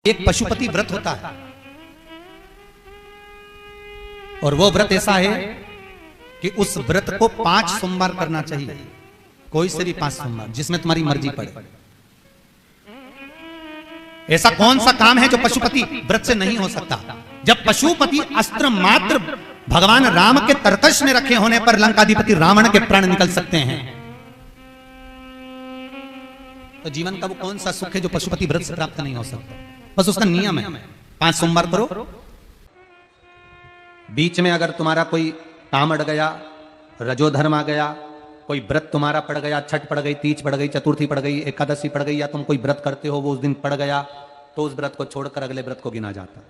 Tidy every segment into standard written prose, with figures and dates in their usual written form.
एक पशुपति व्रत होता है और वो व्रत ऐसा है कि उस व्रत को 5 सोमवार करना चाहिए, कोई से भी 5 सोमवार, जिसमें तुम्हारी मर्जी पड़े। ऐसा कौन सा काम है जो पशुपति व्रत से नहीं हो सकता? जब पशुपति अस्त्र मात्र भगवान राम के तरकश में रखे होने पर लंकाधिपति रावण के प्राण निकल सकते हैं, तो जीवन का वो कौन सा सुख है जो पशुपति व्रत से प्राप्त नहीं हो सकता? बस उसका नियम है, 5 सोमवार करो। बीच में अगर तुम्हारा कोई काम अड़ गया, रजोधर्म आ गया, कोई व्रत तुम्हारा पड़ गया, छठ पड़ गई, तीज पड़ गई, चतुर्थी पड़ गई, एकादशी पड़ गई, या तुम कोई व्रत करते हो वो उस दिन पड़ गया, तो उस व्रत को छोड़कर अगले व्रत को गिना जाता।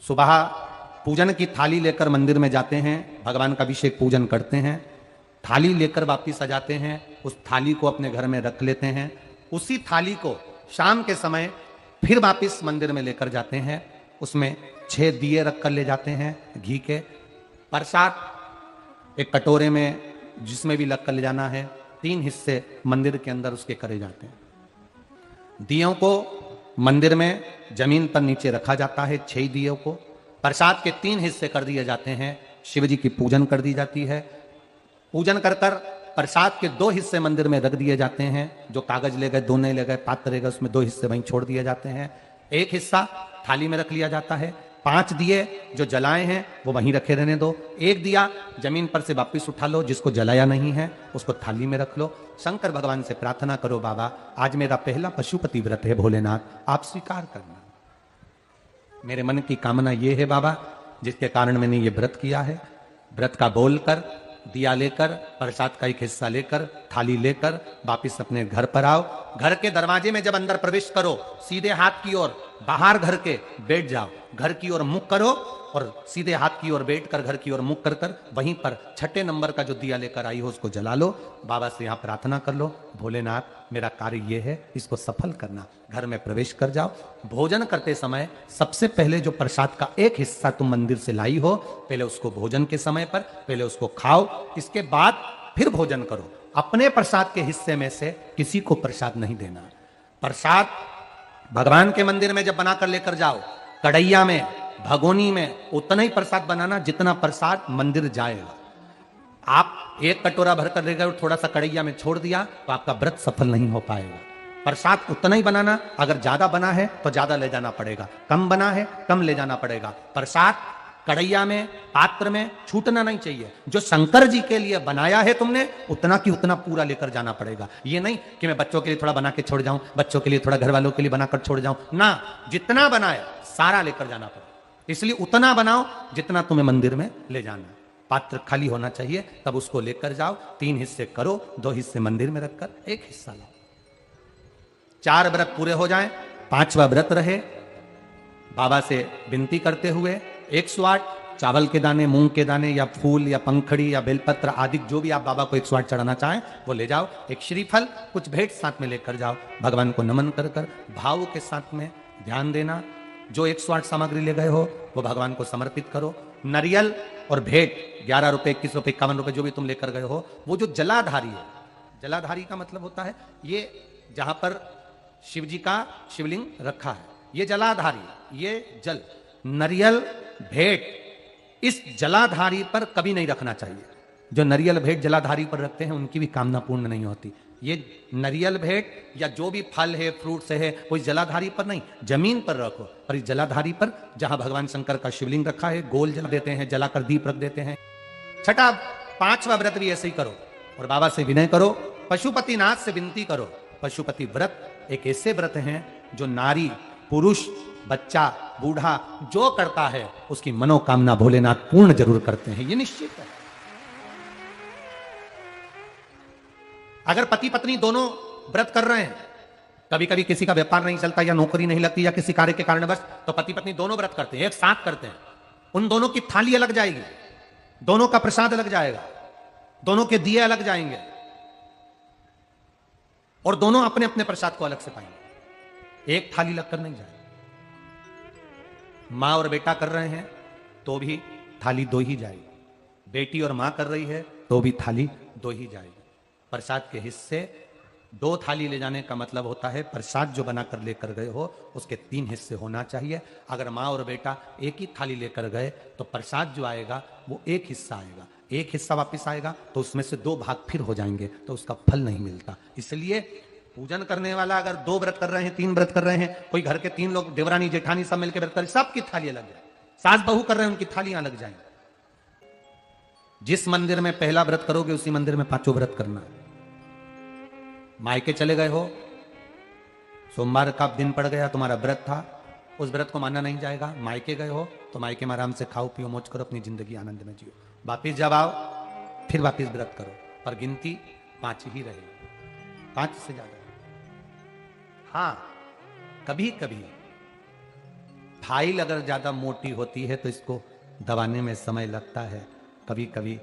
सुबह पूजन की थाली लेकर मंदिर में जाते हैं, भगवान का अभिषेक पूजन करते हैं, थाली लेकर वापिस आ जाते हैं, उस थाली को अपने घर में रख लेते हैं, उसी थाली को शाम के समय फिर वापिस मंदिर में लेकर जाते हैं, उसमें 6 दिए रख कर ले जाते हैं घी के, प्रसाद एक कटोरे में जिसमें भी लग कर ले जाना है, 3 हिस्से मंदिर के अंदर उसके करे जाते हैं। दियों को मंदिर में जमीन पर नीचे रखा जाता है, 6 दियों को प्रसाद के 3 हिस्से कर दिए जाते हैं, शिव जी की पूजन कर दी जाती है, पूजन कर कर प्रसाद के 2 हिस्से मंदिर में रख दिए जाते हैं, जो कागज ले गए, दोने ले गए, पात्र ले गए, उसमें 2 हिस्से वहीं छोड़ दिए जाते हैं, 1 हिस्सा थाली में रख लिया जाता है, 5 दिए जो जलाए हैं वो वहीं रखे रहने दो, 1 दिया जमीन पर से वापिस उठा लो, जिसको जलाया नहीं है उसको थाली में रख लो, शंकर भगवान से प्रार्थना करो, बाबा आज मेरा पहला पशुपति व्रत है, भोलेनाथ आप स्वीकार करना, मेरे मन की कामना ये है बाबा जिसके कारण मैंने ये व्रत किया है। व्रत का बोलकर, दिया लेकर, प्रसाद का 1 हिस्सा लेकर, थाली लेकर वापिस अपने घर पर आओ। घर के दरवाजे में जब अंदर प्रवेश करो, सीधे हाथ की ओर बाहर घर के बैठ जाओ, घर की ओर मुख करो और सीधे हाथ की ओर बैठकर घर की ओर मुख कर कर वहीं पर 6ठे नंबर का जो दिया लेकर आई हो उसको जला लो, बाबा से यहाँ प्रार्थना कर लो, भोलेनाथ मेरा कार्य ये है, इसको सफल करना। घर में प्रवेश कर जाओ। भोजन करते समय सबसे पहले जो प्रसाद का 1 हिस्सा तुम मंदिर से लाई हो, पहले उसको भोजन के समय पर पहले उसको खाओ, इसके बाद फिर भोजन करो। अपने प्रसाद के हिस्से में से किसी को प्रसाद नहीं देना। प्रसाद भगवान के मंदिर में जब बनाकर लेकर जाओ, कढ़ैया में, भगोनी में उतना ही प्रसाद बनाना जितना प्रसाद मंदिर जाएगा। आप 1 कटोरा भरकर ले गए और थोड़ा सा कढ़ैया में छोड़ दिया तो आपका व्रत सफल नहीं हो पाएगा। प्रसाद उतना ही बनाना, अगर ज्यादा बना है तो ज्यादा ले जाना पड़ेगा, कम बना है कम ले जाना पड़ेगा। प्रसाद कढ़ैया में, पात्र में छूटना नहीं चाहिए। जो शंकर जी के लिए बनाया है तुमने उतना की उतना पूरा लेकर जाना पड़ेगा। ये नहीं कि मैं बच्चों के लिए थोड़ा बना के छोड़ जाऊं, बच्चों के लिए थोड़ा घर वालों के लिए बनाकर छोड़ जाऊं, ना, जितना बनाया सारा लेकर जाना पड़ेगा। इसलिए उतना बनाओ जितना तुम्हें मंदिर में ले जाना। पात्र खाली होना चाहिए, तब उसको लेकर जाओ, 3 हिस्से करो, 2 हिस्से मंदिर में रखकर 1 हिस्सा लाओ। 4 व्रत पूरे हो जाएं, 5वां व्रत रहे, बाबा से विनती करते हुए 108 चावल के दाने, मूंग के दाने या फूल या पंखड़ी या बेलपत्र आदि जो भी आप बाबा को 108 चढ़ाना चाहें वो ले जाओ। 1 श्रीफल, कुछ भेंट साथ में लेकर जाओ। भगवान को नमन कर कर भाव के साथ में ध्यान देना। जो 108 सामग्री ले गए हो वो भगवान को समर्पित करो। नारियल और भेंट 11 रुपए, 21 रुपए, 51 रुपए जो भी तुम लेकर गए हो, वो जो जलाधारी है, जलाधारी का मतलब होता है ये जहां पर शिव जी का शिवलिंग रखा है, ये जलाधारी, ये जल, नारियल भेंट इस जलाधारी पर कभी नहीं रखना चाहिए। जो नारियल भेंट जलाधारी पर रखते हैं उनकी भी कामना पूर्ण नहीं होती। ये नारियल भेंट या जो भी फल है, फ्रूट्स है, कोई जलाधारी पर नहीं, जमीन पर रखो। पर इस जलाधारी पर जहां भगवान शंकर का शिवलिंग रखा है, गोल जला देते हैं, जलाकर दीप रख देते हैं। 6ठा 5वां व्रत भी ऐसे ही करो और बाबा से विनय करो, पशुपतिनाथ से विनती करो। पशुपति व्रत एक ऐसे व्रत हैं जो नारी, पुरुष, बच्चा, बूढ़ा जो करता है उसकी मनोकामना भोलेनाथ पूर्ण जरूर करते हैं, ये निश्चित है। अगर पति पत्नी दोनों व्रत कर रहे हैं, कभी कभी किसी का व्यापार नहीं चलता या नौकरी नहीं लगती या किसी कार्य के कारणवश, तो पति पत्नी दोनों व्रत करते हैं, एक साथ करते हैं, उन दोनों की थाली अलग जाएगी, दोनों का प्रसाद अलग जाएगा, दोनों के दिए अलग जाएंगे और दोनों अपने अपने प्रसाद को अलग से पाएंगे, एक थाली लगकर नहीं जाएगी। मां और बेटा कर रहे हैं तो भी थाली 2 ही जाएगी, बेटी और मां कर रही है तो भी थाली 2 ही जाएगी। प्रसाद के हिस्से 2 थाली ले जाने का मतलब होता है प्रसाद जो बना कर लेकर गए हो उसके 3 हिस्से होना चाहिए। अगर माँ और बेटा एक ही थाली लेकर गए तो प्रसाद जो आएगा वो एक हिस्सा आएगा, एक हिस्सा वापस आएगा तो उसमें से 2 भाग फिर हो जाएंगे, तो उसका फल नहीं मिलता। इसलिए पूजन करने वाला अगर 2 व्रत कर रहे हैं, 3 व्रत कर रहे हैं, कोई घर के 3 लोग देवरानी जेठानी सब मिलकर व्रत कर, सबकी थाली अलग जाए, सास बहू कर रहे हैं उनकी थालियां अलग जाएंगी। जिस मंदिर में पहला व्रत करोगे उसी मंदिर में 5 व्रत करना है। मायके चले गए हो, सोमवार का दिन पड़ गया, तुम्हारा व्रत था, उस व्रत को मानना नहीं जाएगा। मायके गए हो तो मायके में आराम से खाओ पियो मौज करो, अपनी जिंदगी आनंद में जियो। वापिस जब आओ फिर वापिस व्रत करो, पर गिनती 5 ही रहेगी, 5 से ज्यादा। हाँ, कभी कभी फाइल अगर ज्यादा मोटी होती है तो इसको दबाने में समय लगता है। कभी कभी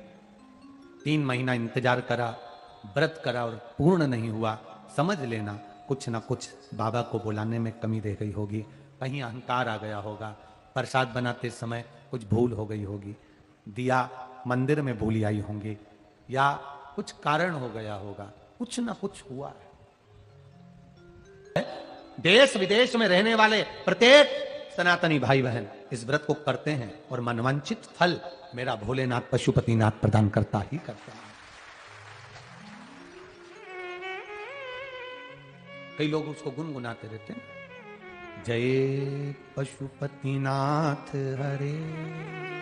3 महीना इंतजार करा, व्रत करा और पूर्ण नहीं हुआ, समझ लेना कुछ ना कुछ बाबा को बुलाने में कमी रह गई होगी, कहीं अहंकार आ गया होगा, प्रसाद बनाते समय कुछ भूल हो गई होगी, दिया मंदिर में भूली आई होंगी, या कुछ कारण हो गया होगा, कुछ ना कुछ हुआ है। देश विदेश में रहने वाले प्रत्येक सनातनी भाई बहन इस व्रत को करते हैं और मनवांछित फल मेरा भोलेनाथ पशुपतिनाथ प्रदान करता ही करता है। कई लोग उसको गुनगुनाते रहते हैं, जय पशुपतिनाथ हरे।